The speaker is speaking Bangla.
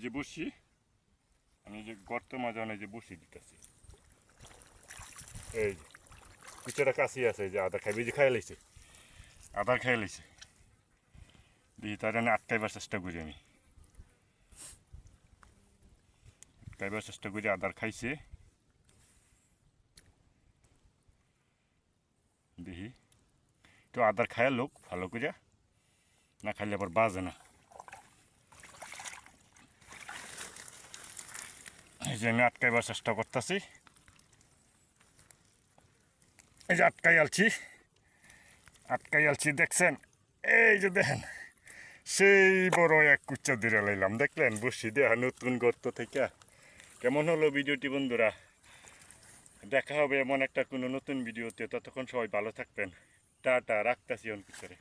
যে বসি আমি যে গর্ত মাঝানে যে বসি দিতেছি এই যে কুচাটা কাছে আছে যে আদা খাইবে যে খাই লাইছে আদা খাই লাইছে দেখি তার আটকাইবার চেষ্টা করি আমি আটকাইবার চেষ্টা করি আদার খাইছে দেখি তো আদার খায় লোক ভালো করে না খাইলে আবার বাজে না এই যে আমি আটকাইবার চেষ্টা করতেছি এই যে আটকাই আলছি দেখছেন এই যে দেখেন সেই বড় এক কুচ্চা ধরে লাইলাম দেখলেন বসি দেয়া নতুন গর্ত থেকে কেমন হলো ভিডিওটি বন্ধুরা দেখা হবে এমন একটা কোনো নতুন ভিডিওতে ততক্ষণ সবাই ভালো থাকবেন টাটা রাখতেছি অন পিছনে